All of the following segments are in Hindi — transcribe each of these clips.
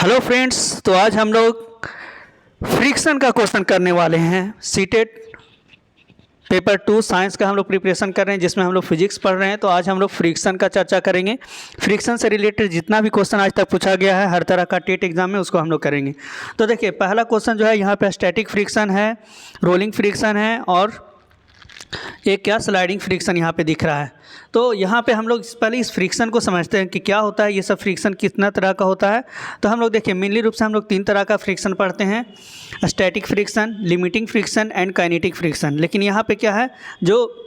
हेलो फ्रेंड्स, तो आज हम लोग फ्रिक्शन का क्वेश्चन करने वाले हैं। सीटेट पेपर 2 साइंस का हम लोग प्रिपरेशन कर रहे हैं, जिसमें हम लोग फिजिक्स पढ़ रहे हैं। तो आज हम लोग फ्रिक्शन का चर्चा करेंगे। फ्रिक्शन से रिलेटेड जितना भी क्वेश्चन आज तक पूछा गया है हर तरह का टेट एग्जाम में, उसको हम लोग करेंगे। तो देखिए, पहला क्वेश्चन जो है यहाँ पे स्टैटिक फ्रिक्शन है, रोलिंग फ्रिक्शन है और एक क्या स्लाइडिंग फ्रिक्शन यहाँ पे दिख रहा है। तो यहाँ पे हम लोग पहले इस फ्रिक्शन को समझते हैं कि क्या होता है, ये सब फ्रिक्शन कितना तरह का होता है। तो हम लोग देखिए, मेनली रूप से हम लोग 3 तरह का फ्रिक्शन पढ़ते हैं: static friction, limiting friction and kinetic friction. लेकिन यहाँ पे क्या है, जो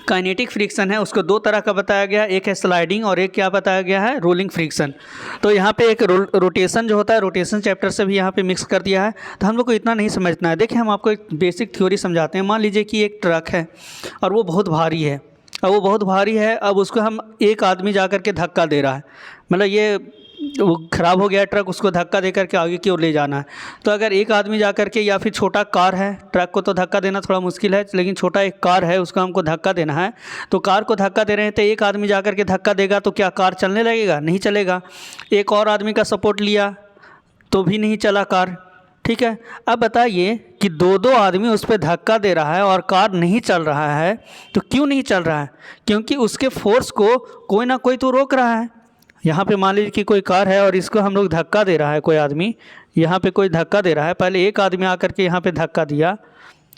काइनेटिक फ्रिक्शन है उसको 2 तरह का बताया गया है, एक है स्लाइडिंग और एक क्या बताया गया है, रोलिंग फ्रिक्शन। तो यहाँ पे एक रोटेशन जो होता है, रोटेशन चैप्टर से भी यहाँ पे मिक्स कर दिया है। तो हम लोग को इतना नहीं समझना है। देखिए, हम आपको एक बेसिक थ्योरी समझाते हैं। मान लीजिए कि एक ट्रक है और वो बहुत भारी है। अब उसको हम एक आदमी जा कर के धक्का दे रहा है, मतलब ये वो ख़राब हो गया ट्रक, उसको धक्का दे करके आगे की ओर ले जाना है। तो अगर एक आदमी जा कर के, या फिर छोटा कार है, ट्रक को तो धक्का देना थोड़ा मुश्किल है, लेकिन छोटा एक कार है उसको हमको धक्का देना है। तो कार को धक्का दे रहे हैं, तो एक आदमी जा कर के धक्का देगा तो क्या कार चलने लगेगा? नहीं चलेगा। एक और आदमी का सपोर्ट लिया तो भी नहीं चला कार, ठीक है। अब बताइए कि 2 आदमी उस पर धक्का दे रहा है और कार नहीं चल रहा है। तो क्यों नहीं चल रहा है? क्योंकि उसके फोर्स को कोई ना कोई तो रोक रहा है। यहाँ पे मान लीजिए कि कोई कार है और इसको हम लोग धक्का दे रहा है, कोई आदमी यहाँ पे कोई धक्का दे रहा है। पहले एक आदमी आकर के यहाँ पे धक्का दिया,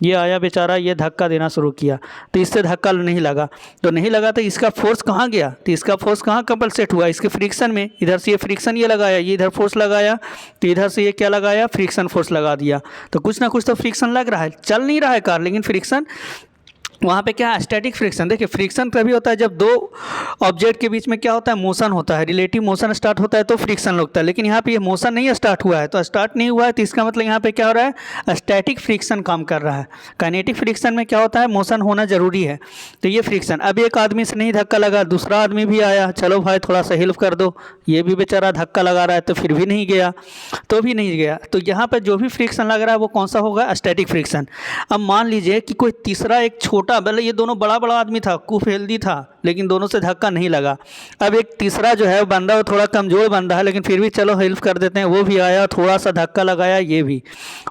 ये आया बेचारा, ये धक्का देना शुरू किया, तो इससे धक्का नहीं लगा। तो नहीं लगा तो इसका फोर्स कहाँ गया? तो इसका फोर्स कहाँ कंपलसेट हुआ? इसके फ्रिक्शन में। इधर से ये फ्रिक्शन ये लगाया, ये इधर फोर्स लगाया, तो इधर से ये क्या लगाया? फ्रिक्शन फोर्स लगा दिया। तो कुछ ना कुछ तो फ्रिक्शन लग रहा है। चल नहीं रहा है कार, लेकिन फ्रिक्शन वहाँ पे क्या है? Static friction. देखिए, फ्रिक्शन तभी होता है जब 2 ऑब्जेक्ट के बीच में क्या होता है? मोशन होता है, रिलेटिव मोशन स्टार्ट होता है तो फ्रिक्शन लगता है। लेकिन यहाँ पे ये मोशन नहीं स्टार्ट हुआ है, तो स्टार्ट नहीं हुआ है, तो इसका मतलब यहाँ पे क्या हो रहा है? स्टैटिक फ्रिक्शन काम कर रहा है। काइनेटिक फ्रिक्शन में क्या होता है? मोशन होना जरूरी है। तो ये फ्रिक्शन, अब एक आदमी से नहीं धक्का लगा, दूसरा आदमी भी आया, चलो भाई थोड़ा सा हेल्प कर दो, ये भी बेचारा धक्का लगा रहा है, तो फिर भी नहीं गया, तो भी नहीं गया। तो यहाँ पर जो भी फ्रिक्शन लग रहा है वो कौन सा होगा? Static friction. अब मान लीजिए कि कोई तीसरा एक छोटा, मतलब ये दोनों बड़ा आदमी था, खूब हेल्दी था, लेकिन दोनों से धक्का नहीं लगा। अब एक तीसरा जो है बंदा, वो थोड़ा कमज़ोर बंदा है, लेकिन फिर भी चलो हेल्प कर देते हैं, वो भी आया, थोड़ा सा धक्का लगाया ये भी,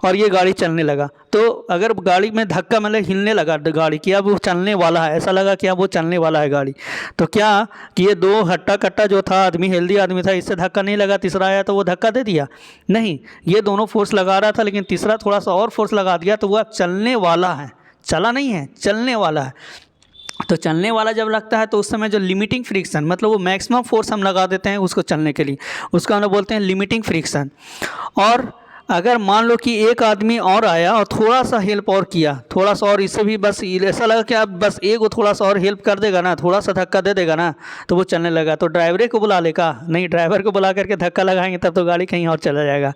और ये गाड़ी चलने लगा। तो अगर गाड़ी में धक्का मतलब हिलने लगा गाड़ी की, अब वो चलने वाला है, ऐसा लगा कि अब वो चलने वाला है गाड़ी, तो क्या कि ये 2 हट्टा कट्टा जो था आदमी, हेल्दी आदमी था, इससे धक्का नहीं लगा, तीसरा आया तो वो धक्का दे दिया? नहीं, ये दोनों फोर्स लगा रहा था, लेकिन तीसरा थोड़ा सा और फोर्स लगा दिया, तो वो अब चलने वाला है, चला नहीं है, चलने वाला है। तो चलने वाला जब लगता है तो उस समय जो लिमिटिंग फ्रिक्शन, मतलब वो मैक्सिमम फोर्स हम लगा देते हैं उसको चलने के लिए, उसको हम लोग बोलते हैं लिमिटिंग फ्रिक्शन। और अगर मान लो कि एक आदमी और आया और थोड़ा सा हेल्प और किया, थोड़ा सा और, इससे भी बस ऐसा लगा कि अब बस एक वो थोड़ा सा और हेल्प कर देगा ना, थोड़ा सा धक्का दे देगा ना, तो वो चलने लगा, तो ड्राइवरे को बुला लेगा? नहीं, ड्राइवर को बुला करके धक्का लगाएंगे तब तो गाड़ी कहीं और चला जाएगा।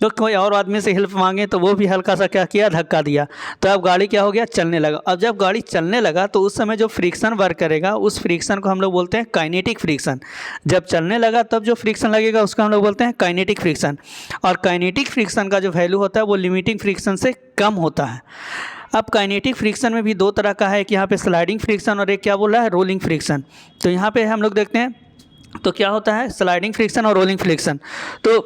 तो कोई और आदमी से हेल्प मांगे तो वो भी हल्का सा क्या किया? धक्का दिया, तो अब गाड़ी क्या हो गया? चलने लगा। अब जब गाड़ी चलने लगा तो उस समय जो फ्रिक्शन वर्क करेगा, उस फ्रिक्शन को हम लोग बोलते हैं काइनेटिक फ्रिक्शन। जब चलने लगा तब जो फ्रिक्शन लगेगा उसको हम लोग बोलते हैं काइनेटिक फ्रिक्शन। और काइनेटिक फ्रिक्शन का जो वैल्यू होता है वो लिमिटिंग फ्रिक्शन से कम होता है। अब काइनेटिक फ्रिक्शन में भी 2 तरह का है, कि यहाँ पे स्लाइडिंग फ्रिक्शन और एक क्या बोला है? Rolling friction. तो यहाँ पे हम लोग देखते हैं तो क्या होता है? स्लाइडिंग फ्रिक्शन और रोलिंग फ्रिक्शन। तो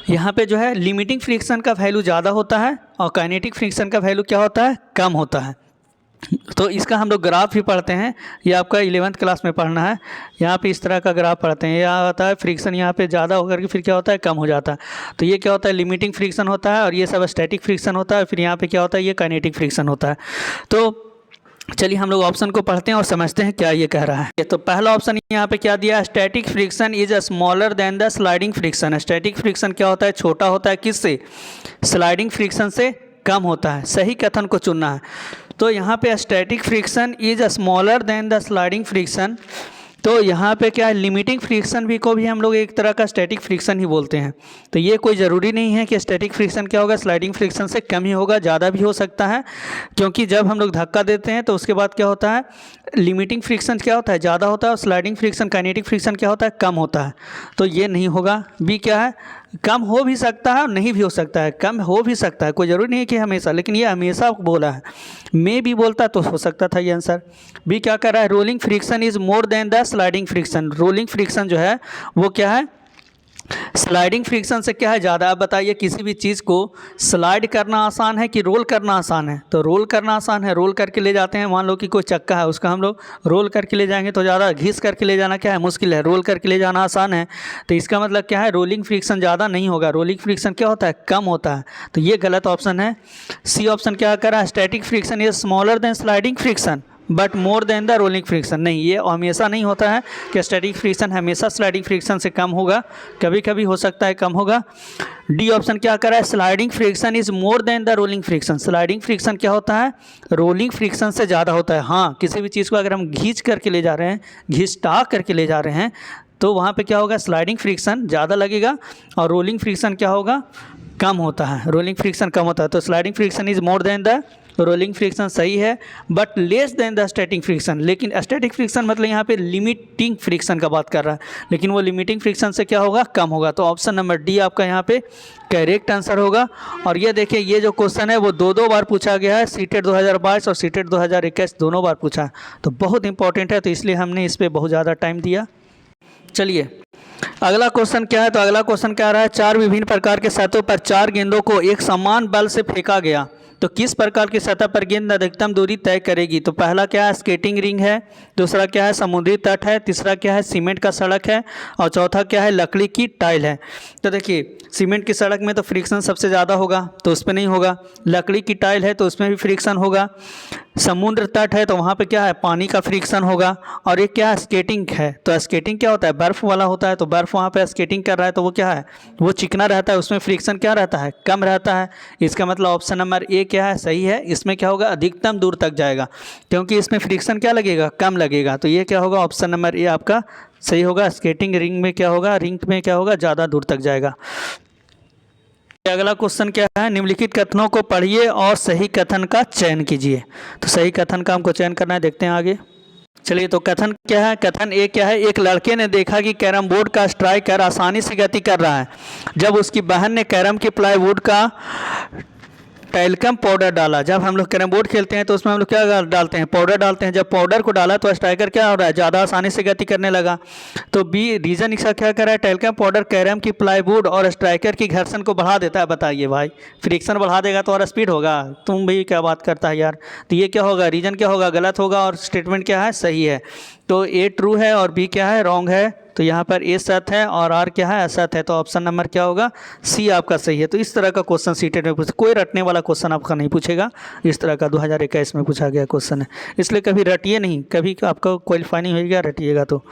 यहाँ पे जो है लिमिटिंग फ्रिक्शन का वैल्यू ज़्यादा होता है और काइनेटिक फ्रिक्शन का वैल्यू क्या होता है? कम होता है। तो इसका हम लोग ग्राफ भी पढ़ते हैं, ये आपका 11th क्लास में पढ़ना है। यहाँ पे इस तरह का ग्राफ पढ़ते हैं, यहाँ आता है फ्रिक्शन यहाँ पे ज़्यादा होकर के फिर क्या होता है? कम हो जाता है। तो ये क्या होता है? लिमिटिंग फ्रिक्शन होता है, और ये सब स्टैटिक फ्रिक्शन होता है। फिर यहाँ पे क्या होता है? ये काइनेटिक फ्रिक्शन होता है। तो चलिए हम लोग ऑप्शन को पढ़ते हैं और समझते हैं क्या ये कह रहा है। तो पहला ऑप्शन यहाँ पे क्या दिया? Static friction is smaller than the sliding friction. Static friction क्या होता है? छोटा होता है, किससे? स्लाइडिंग फ्रिक्शन से कम होता है। सही कथन को चुनना है। तो यहाँ पे static friction is smaller than the sliding friction. तो यहाँ पे क्या है? लिमिटिंग फ्रिक्शन भी को भी हम लोग एक तरह का स्टैटिक फ्रिक्शन ही बोलते हैं। तो ये कोई ज़रूरी नहीं है कि स्टैटिक फ्रिक्शन क्या होगा? स्लाइडिंग फ्रिक्शन से कम ही होगा, ज़्यादा भी हो सकता है, क्योंकि जब हम लोग धक्का देते हैं तो उसके बाद क्या होता है? लिमिटिंग फ्रिक्शन क्या होता है? ज़्यादा होता है, और स्लाइडिंग फ्रिक्शन, काइनेटिक फ्रिक्शन क्या होता है? कम होता है। तो ये नहीं होगा। बी क्या है? कम हो भी सकता है और नहीं भी हो सकता है, कम हो भी सकता है, कोई ज़रूरी नहीं है कि हमेशा, लेकिन ये हमेशा बोला है। मे भी बोलता तो हो सकता था ये आंसर। बी क्या कर रहा है? Rolling friction is more than the sliding friction. Rolling friction जो है वो क्या है? स्लाइडिंग फ्रिक्शन से क्या है ज़्यादा। आप बताइए किसी भी चीज़ को स्लाइड करना आसान है कि रोल करना आसान है? तो रोल करना आसान है, रोल करके ले जाते हैं। मान लो कि कोई चक्का है, उसका हम लोग रोल करके ले जाएंगे तो ज़्यादा, घिस करके ले जाना क्या है, मुश्किल है। रोल करके ले जाना आसान है। तो इसका मतलब क्या है, रोलिंग फ्रिक्शन ज़्यादा नहीं होगा। रोलिंग फ्रिक्शन क्या होता है, कम होता है। तो ये गलत ऑप्शन है। सी ऑप्शन क्या कह रहा है, static friction is smaller than sliding friction but more than the rolling friction. नहीं, ये हमेशा नहीं होता है कि स्टैटिक फ्रिक्शन हमेशा स्लाइडिंग फ्रिक्शन से कम होगा, कभी कभी हो सकता है कम होगा। डी ऑप्शन क्या कर रहा है, sliding friction is more than the rolling friction. Sliding friction क्या होता है, रोलिंग फ्रिक्शन से ज़्यादा होता है। हाँ, किसी भी चीज़ को अगर हम घींच करके ले जा रहे हैं, घिसटा करके ले जा रहे हैं, तो वहाँ पे क्या होगा, स्लाइडिंग फ्रिक्शन ज़्यादा लगेगा और रोलिंग फ्रिक्शन क्या होगा, कम होता है। रोलिंग फ्रिक्शन कम होता है। तो sliding friction is more than the rolling friction सही है, but less than the static friction. लेकिन स्टैटिक फ्रिक्शन मतलब यहाँ पे लिमिटिंग फ्रिक्शन का बात कर रहा है, लेकिन वो लिमिटिंग फ्रिक्शन से क्या होगा, कम होगा। तो ऑप्शन नंबर डी आपका यहाँ पे करेक्ट आंसर होगा। और ये देखिए, ये जो क्वेश्चन है वो दो बार पूछा गया है, सीटेट 2022 और सीटेट 2021 दोनों बार पूछा है। तो बहुत इंपॉर्टेंट है, तो इसलिए हमने इस पर बहुत ज़्यादा टाइम दिया। चलिए अगला क्वेश्चन क्या है, तो अगला क्वेश्चन क्या रहा है, 4 विभिन्न प्रकार के सतहों पर 4 गेंदों को एक समान बल से फेंका गया, तो किस प्रकार की सतह पर गेंद अधिकतम दूरी तय करेगी। तो पहला क्या है, स्केटिंग रिंग है, दूसरा क्या है, समुद्री तट है, तीसरा क्या है, सीमेंट का सड़क है, और चौथा क्या है, लकड़ी की टाइल है। तो देखिए, सीमेंट की सड़क में तो फ्रिक्शन सबसे ज़्यादा होगा, तो उस पर नहीं होगा। लकड़ी की टाइल है तो उसमें भी फ्रिक्शन होगा। समुद्र तट है तो वहाँ पे क्या है, पानी का फ्रिक्शन होगा। और ये क्या है, स्केटिंग है। तो स्केटिंग क्या होता है, बर्फ़ वाला होता है, तो बर्फ़ वहाँ पे स्केटिंग कर रहा है तो वो क्या है, वो चिकना रहता है, उसमें फ्रिक्शन क्या रहता है, कम रहता है। इसका मतलब ऑप्शन नंबर ए क्या है, सही है। इसमें क्या होगा, अधिकतम दूर तक जाएगा, क्योंकि इसमें फ्रिक्शन क्या लगेगा, कम लगेगा। तो ये क्या होगा, ऑप्शन नंबर ए आपका सही होगा। स्केटिंग रिंग में क्या होगा, रिंग में क्या होगा, ज़्यादा दूर तक जाएगा। अगला क्वेश्चन क्या है, निम्नलिखित कथनों को पढ़िए और सही कथन का चयन कीजिए। तो सही कथन का हमको चयन करना है, देखते हैं आगे। चलिए, तो कथन क्या है, कथन ए क्या है, एक लड़के ने देखा कि कैरम बोर्ड का स्ट्राइकर आसानी से गति कर रहा है जब उसकी बहन ने कैरम के प्लाईवुड का टैल्कम पाउडर डाला। जब हम लोग कैरम बोर्ड खेलते हैं तो उसमें हम लोग क्या डालते हैं, पाउडर डालते हैं। जब पाउडर को डाला तो स्ट्राइकर क्या हो रहा है, ज़्यादा आसानी से गति करने लगा। तो बी रीज़न इसका क्या कर रहा है, टैल्कम पाउडर कैरम की प्लाईवुड और स्ट्राइकर की घर्षण को बढ़ा देता है। बताइए भाई, फ्रिक्शन बढ़ा देगा तो और स्पीड होगा, तुम भी क्या बात करता है यार। तो ये क्या होगा, रीज़न क्या होगा, गलत होगा, और स्टेटमेंट क्या है, सही है। तो ए ट्रू है और बी क्या है, रॉन्ग है। तो यहाँ पर ए सत्य है और आर क्या है, असत्य है। तो ऑप्शन नंबर क्या होगा, सी आपका सही है। तो इस तरह का क्वेश्चन सीटेट में कोई रटने वाला क्वेश्चन आपका नहीं पूछेगा। इस तरह का 2021 में पूछा गया क्वेश्चन है, इसलिए कभी रटिए नहीं, कभी आपका क्वालिफाई नहीं होगा रटिएगा तो।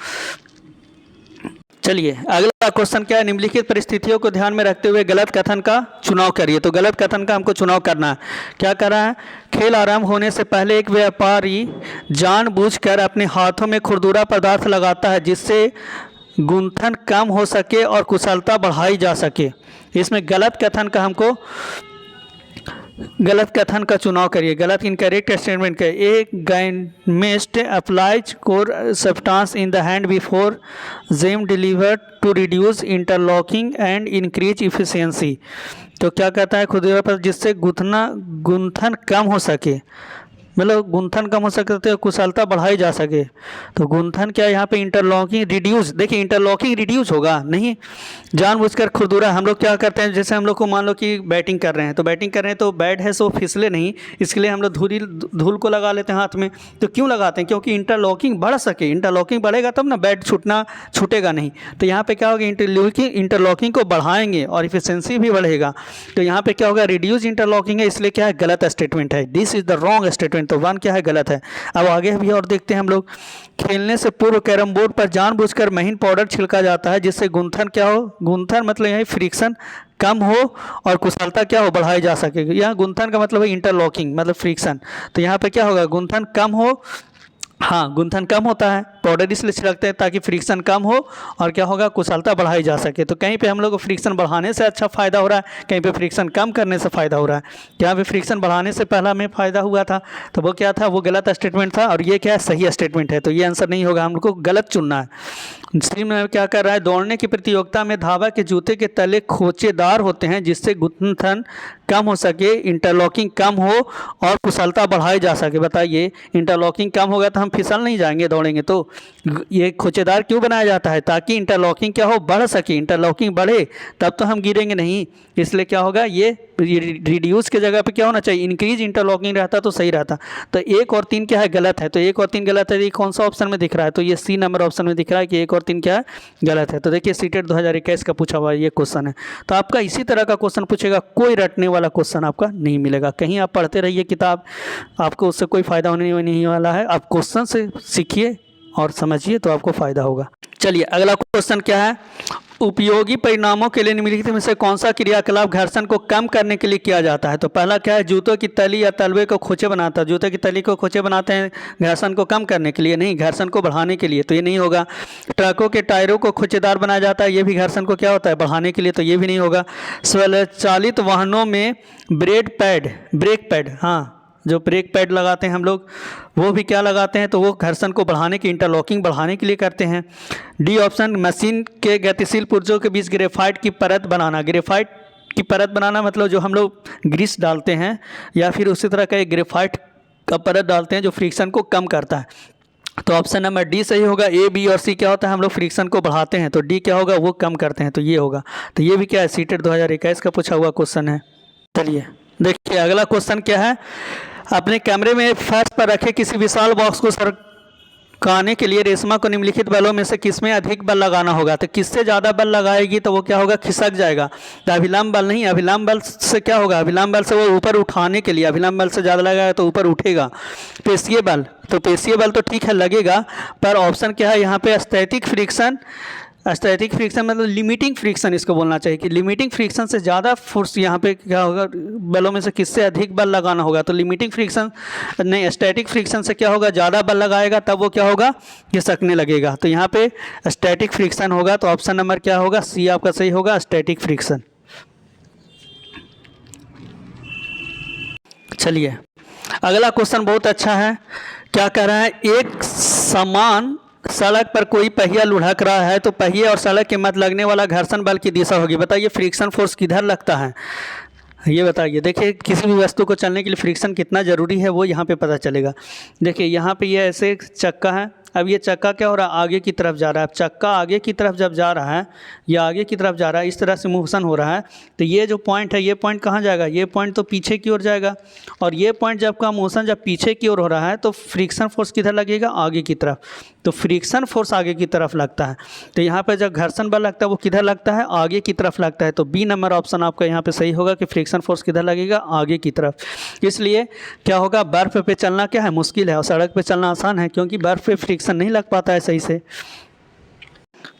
चलिए अगला क्वेश्चन क्या है, निम्नलिखित परिस्थितियों को ध्यान में रखते हुए गलत कथन का चुनाव करिए। तो गलत कथन का हमको चुनाव करना है। क्या कर रहा है, खेल आरंभ होने से पहले एक व्यापारी जानबूझकर अपने हाथों में खुरदुरा पदार्थ लगाता है जिससे गुंथन कम हो सके और कुशलता बढ़ाई जा सके। इसमें गलत कथन का हमको, गलत कथन का चुनाव करिए। गलत इनकरेक्ट स्टेटमेंट का, एक गाइमिस्ट applies core substance in the hand before them delivered to reduce interlocking and increase efficiency. तो क्या कहता है, खुरदुरा पर जिससे गुंथन कम हो सके, मतलब गुंथन कम हो सकते तो कुशलता बढ़ाई जा सके। तो गुंथन क्या यहाँ पे, इंटरलॉकिंग रिड्यूस। देखिए इंटरलॉकिंग रिड्यूस होगा नहीं, जानबूझकर खुरदुरा। हम लोग क्या करते हैं, जैसे हम लोग को मान लो कि बैटिंग कर रहे हैं, तो बैटिंग कर रहे हैं तो बैट है सो फिसले नहीं, इसके लिए हम लोग धूल को लगा लेते हैं हाथ में। तो क्यों लगाते हैं, क्योंकि इंटरलॉकिंग बढ़ सके। इंटरलॉकिंग बढ़ेगा तब ना बैट छूटेगा नहीं। तो यहाँ पे क्या होगा, इंटरलॉकिंग को बढ़ाएंगे और इफिशिएंसी भी बढ़ेगा। तो यहाँ पे क्या होगा, रिड्यूस इंटरलॉकिंग है, इसलिए क्या है, गलत स्टेटमेंट है। This is the wrong statement. तो वन क्या है, गलत है। अब आगे भी और देखते हैं हम लोग। खेलने से पूर्व कैरम बोर्ड पर जानबूझकर महीन पाउडर छिड़का जाता है जिससे गुंथन क्या हो, गुंथन मतलब यही फ्रिक्शन कम हो और कुशलता क्या हो, बढ़ाई जा सके। यहाँ गुंथन का मतलब है इंटरलॉकिंग, मतलब फ्रिक्शन। तो यहाँ पे क्या होगा, गुंथन कम हो, हाँ गुंथन कम होता है, पाउडर इसलिए छिड़कते हैं ताकि फ्रिक्शन कम हो और क्या होगा, कुशलता बढ़ाई जा सके। तो कहीं पे हम लोग को फ्रिक्शन बढ़ाने से अच्छा फ़ायदा हो रहा है, कहीं पे फ्रिक्शन कम करने से फ़ायदा हो रहा है। यहाँ पे फ्रिक्शन बढ़ाने से पहला में फ़ायदा हुआ था, तो वो क्या था, वो गलत स्टेटमेंट था। और ये क्या है, सही स्टेटमेंट है। तो ये आंसर नहीं होगा, हम लोग को गलत चुनना है। सी में क्या कर रहा है, दौड़ने की प्रतियोगिता में धावा के जूते के तले खोचेदार होते हैं जिससे गुंथन कम हो सके, इंटरलॉकिंग कम हो और कुशलता बढ़ाई जा सके। बताइए इंटरलॉकिंग कम होगा तो हम फिसल नहीं जाएंगे दौड़ेंगे तो। ये खोचेदार क्यों बनाया जाता है? ताकि इंटरलॉकिंग क्या हो, बढ़ सके, इंटरलॉकिंग बढ़े तब तो हम गिरेंगे नहीं। इसलिए क्या होगा, ये रिड्यूस के जगह पे क्या होना चाहिए, इंक्रीज इंटरलॉकिंग रहता तो सही रहता। तो 1 और 3 क्या है, गलत है। तो 1 और 3 गलत है, ये कौन सा ऑप्शन में दिख रहा है? तो ये सी नंबर ऑप्शन में दिख रहा है कि 1 और 3 क्या है, गलत है। तो देखिए सीटेट 2021 का पूछा हुआ ये क्वेश्चन है। तो आपका इसी तरह का क्वेश्चन पूछेगा, कोई रटने वाला क्वेश्चन आपका नहीं मिलेगा। कहीं आप पढ़ते रहिए किताब, आपको उससे कोई फ़ायदा होने नहीं वाला है। आप क्वेश्चन से सीखिए और समझिए तो आपको फ़ायदा होगा। चलिए अगला क्वेश्चन क्या है, उपयोगी परिणामों के लिए निम्नलिखित में से कौन सा क्रियाकलाप घर्षण को कम करने के लिए किया जाता है? तो पहला क्या है, जूतों की तली या तलवे को खोचे बनाता है। जूते की तली को खोचे बनाते हैं घर्षण को कम करने के लिए नहीं, घर्षण को बढ़ाने के लिए, तो ये नहीं होगा। ट्रकों के टायरों को खोचेदार बनाया जाता है, ये भी घर्षण को क्या होता है, बढ़ाने के लिए, तो ये भी नहीं होगा। स्वचालित वाहनों में ब्रेक पैड, हाँ जो ब्रेक पैड लगाते हैं हम लोग, वो भी क्या लगाते हैं, तो वो घर्षण को बढ़ाने की, इंटरलॉकिंग बढ़ाने के लिए करते हैं। डी ऑप्शन, मशीन के गतिशील पुर्जों के बीच ग्रेफाइट की परत बनाना। ग्रेफाइट की परत बनाना मतलब जो हम लोग ग्रीस डालते हैं या फिर उसी तरह का एक ग्रेफाइट का परत डालते हैं जो फ्रिक्शन को कम करता है। तो ऑप्शन नंबर डी सही होगा। ए, बी और सी क्या होता है, हम लोग फ्रिक्शन को बढ़ाते हैं, तो डी क्या होगा, वो कम करते हैं, तो ये होगा। तो ये भी क्या है, सीटेट 2021 का पूछा हुआ क्वेश्चन है। चलिए देखिए अगला क्वेश्चन क्या है, अपने कैमरे में फर्श पर रखे किसी विशाल बॉक्स को सरकाने के लिए रेशमा को निम्नलिखित बलों में से किसमें अधिक बल लगाना होगा? तो किससे ज़्यादा बल लगाएगी तो वो क्या होगा, खिसक जाएगा। तो अभिलंब बल नहीं, अभिलंब बल से क्या होगा, अभिलंब बल से वो ऊपर उठाने के लिए, अभिलंब बल से ज़्यादा लगाएगा तो ऊपर उठेगा। पेशीय बल, तो पेशीय बल तो ठीक है लगेगा, पर ऑप्शन क्या है यहाँ पे, स्थैतिक फ्रिक्शन। स्थैतिक फ्रिक्शन मतलब लिमिटिंग फ्रिक्शन इसको बोलना चाहिए कि लिमिटिंग फ्रिक्शन से ज़्यादा फोर्स यहाँ पे क्या होगा, बलों में से किससे अधिक बल लगाना होगा। तो लिमिटिंग फ्रिक्शन नहीं, स्टैटिक फ्रिक्शन से क्या होगा, ज़्यादा बल लगाएगा तब वो क्या होगा, खिसकने लगेगा। तो यहाँ पे स्टैटिक फ्रिक्शन होगा। तो ऑप्शन नंबर क्या होगा, सी आपका सही होगा, स्टैटिक फ्रिक्शन। चलिए अगला क्वेश्चन बहुत अच्छा है। क्या कह रहा है, एक समान सड़क पर कोई पहिया लुढ़क रहा है तो पहिए और सड़क के मध्य लगने वाला घर्षण बल की दिशा होगी। बताइए फ्रिक्शन फोर्स किधर लगता है, ये बताइए। देखिए किसी भी वस्तु को चलने के लिए फ्रिक्शन कितना ज़रूरी है वो यहाँ पे पता चलेगा। देखिए यहाँ पे ये ऐसे चक्का है, अब ये चक्का क्या हो रहा है, आगे की तरफ जा रहा है। अब चक्का आगे की तरफ जब जा रहा है, या आगे की तरफ जा रहा है, इस तरह से मोशन हो रहा है, तो ये जो पॉइंट है, ये पॉइंट कहाँ जाएगा, ये पॉइंट तो पीछे की ओर जाएगा। और ये पॉइंट जब का मोशन जब पीछे की ओर हो रहा है तो फ्रिक्शन फोर्स किधर लगेगा, आगे की तरफ। तो फ्रिक्शन फोर्स आगे की तरफ लगता है। तो यहाँ पर जब घर्षण बल लगता है वो किधर लगता है, आगे की तरफ लगता है। तो बी नंबर ऑप्शन आपका यहाँ पे सही होगा कि फ्रिक्शन फोर्स किधर लगेगा, आगे की तरफ। इसलिए क्या होगा, बर्फ़ पे चलना क्या है, मुश्किल है, और सड़क पे चलना आसान है, क्योंकि बर्फ़ पे फ्रिक्शन नहीं लग पाता है सही से।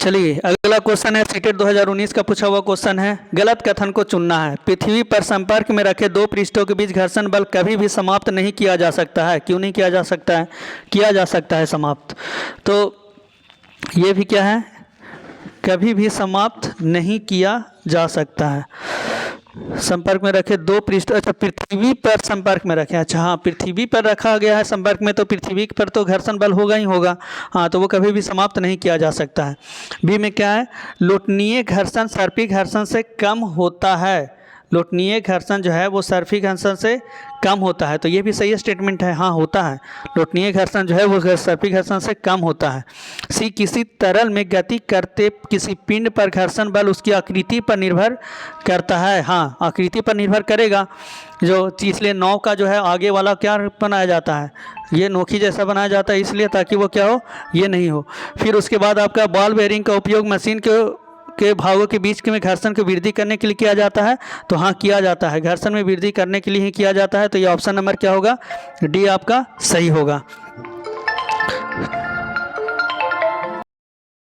चलिए अगला क्वेश्चन है, सीटेट 2019 का पूछा हुआ क्वेश्चन है। गलत कथन को चुनना है। पृथ्वी पर संपर्क में रखे दो पृष्ठों के बीच घर्षण बल कभी भी समाप्त नहीं किया जा सकता है। क्यों नहीं किया जा सकता है, किया जा सकता है समाप्त। तो ये भी क्या है, कभी भी समाप्त नहीं किया जा सकता है। संपर्क में रखे दो पृष्ठ, अच्छा पृथ्वी पर संपर्क में रखे, अच्छा हाँ पृथ्वी पर रखा गया है संपर्क में, तो पृथ्वी पर तो घर्षण बल होगा ही होगा, हाँ तो वो कभी भी समाप्त नहीं किया जा सकता है। बी में क्या है, लोटनीय घर्षण सर्पी घर्षण से कम होता है। लोटनीय घर्षण जो है वो सर्पी घर्षण से कम होता है, तो ये भी सही स्टेटमेंट है, हाँ होता है। लोटनीय घर्षण जो है वो सर्पी घर्षण से कम होता है। सी, किसी तरल में गति करते किसी पिंड पर घर्षण बल उसकी आकृति पर निर्भर करता है। हाँ आकृति पर निर्भर करेगा, जो इसलिए नाव का जो है आगे वाला क्या बनाया जाता है, ये नोकी जैसा बनाया जाता है, इसलिए ताकि वो क्या हो, ये नहीं हो। फिर उसके बाद आपका बॉल बेयरिंग का उपयोग मशीन के भागों के बीच में घर्षण की वृद्धि करने के लिए किया जाता है। तो हाँ किया जाता है, घर्षण में वृद्धि करने के लिए ही किया जाता है। तो ये ऑप्शन नंबर क्या होगा, डी आपका सही होगा।